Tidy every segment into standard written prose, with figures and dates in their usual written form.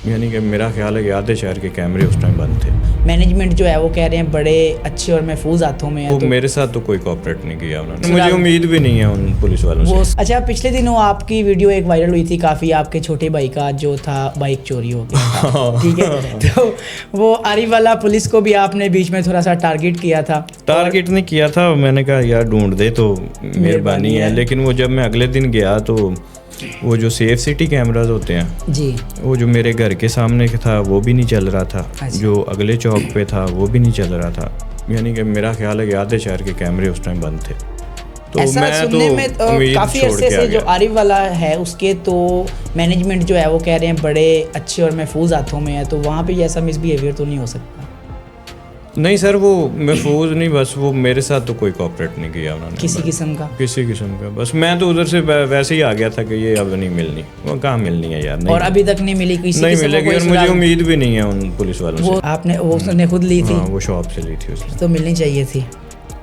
یعنی کہ میرا خیال ہے کہ آدھے شہر کے کیمرے اس ٹائم بند تھے. مینجمنٹ جو ہے وہ کہہ رہے ہیں بڑے اچھے اور محفوظ ہاتھوں میں ہے. وہ میرے ساتھ تو کوئی کوآپریٹ نہیں کیا انہوں نے, مجھے امید بھی نہیں ہے ان پولیس والوں سے. اچھا, پچھلے دنوں آپ کی ویڈیو ایک وائرل ہوئی تھی کافی, آپ کے چھوٹے بھائی کا جو تھا بائک چوری ہو گیا, ٹھیک ہے, تو وہ آری والا پولیس کو بھی آپ نے بیچ میں تھوڑا سا ٹارگٹ کیا تھا. ٹارگٹ نہیں کیا تھا, میں نے کہا یار ڈھونڈ دے تو مہربانی ہے, لیکن وہ جب میں اگلے دن گیا تو وہ جو سیف سٹی کیمراز ہوتے ہیں جی, وہ جو میرے گھر کے سامنے تھا وہ بھی نہیں چل رہا تھا, جو اگلے چوک پہ تھا وہ بھی نہیں چل رہا تھا. یعنی کہ میرا خیال ہے کہ آدھے شہر کے کیمرے اس ٹائم بند تھے. تو میں تو کافی عرصے سے جو عارف والا ہے اس کے تو مینجمنٹ جو ہے وہ کہہ رہے ہیں بڑے اچھے اور محفوظ ہاتھوں میں ہے, تو وہاں پہ ایسا مس بیہیویئر تو نہیں ہو سکتا. نہیں سر, وہ محفوظ نہیں, بس وہ میرے ساتھ تو کوئی کوآپریٹ نہیں کیا انہوں نے کسی قسم کا. بس میں تو ادھر سے ویسے ہی آ گیا تھا کہ یہ اب نہیں ملنی, وہ کہاں ملنی ہے یار, اور ابھی تک نہیں ملی کسی نہیں ملے گی, اور مجھے امید بھی نہیں ہے ان پولیس والوں سے. آپ نے وہ اس نے خود لی تھی, وہ شاپ سے لی تھی, اس نے تو ملنی چاہیے تھی.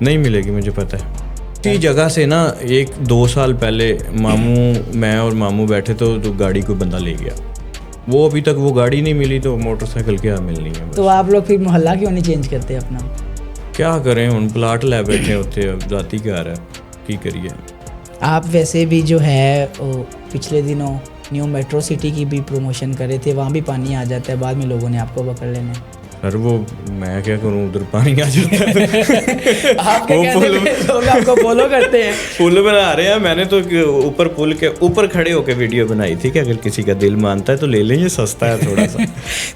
نہیں ملے گی, مجھے پتہ ہے. اسی جگہ سے نا 1-2 سال پہلے میں اور ماموں بیٹھے تو گاڑی کوئی بندہ لے گیا, وہ ابھی تک وہ گاڑی نہیں ملی, تو موٹر سائیکل کیا ملنی ہے. تو آپ لوگ پھر محلہ کیوں نہیں چینج کرتے اپنا؟ کیا کریں, ان پلاٹ لے بیٹھے ہوتے, اب ذاتی گھر ہے, کی کریے. آپ ویسے بھی جو ہے پچھلے دنوں نیو میٹرو سٹی کی بھی پروموشن کرے تھے, وہاں بھی پانی آ جاتا ہے, بعد میں لوگوں نے آپ کو پکڑ لینا. سر وہ میں کیا کروں, ادھر پانی آ جاتا ہے. آپ آپ کو فالو کرتے ہیں, پل بنا رہے ہیں, میں نے تو اوپر پل کے اوپر کھڑے ہو کے ویڈیو بنائی تھی کہ اگر کسی کا دل مانتا ہے تو لے لیں, یہ سستا ہے تھوڑا سا.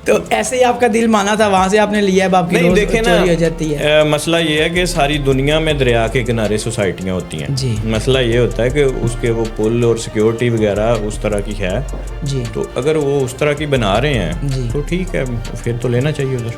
تو ایسے ہی آپ کا دل مانا تھا, وہاں سے آپ نے لیا ہے, آپ کی نہیں دیکھیں نا, ہو جاتی ہے. مسئلہ یہ ہے کہ ساری دنیا میں دریا کے کنارے سوسائٹیاں ہوتی ہیں جی, مسئلہ یہ ہوتا ہے کہ اس کے وہ پل اور سیکیورٹی وغیرہ اس طرح کی ہے جی, تو اگر وہ اس طرح کی بنا رہے ہیں جی, تو ٹھیک ہے, پھر تو لینا چاہیے ادھر.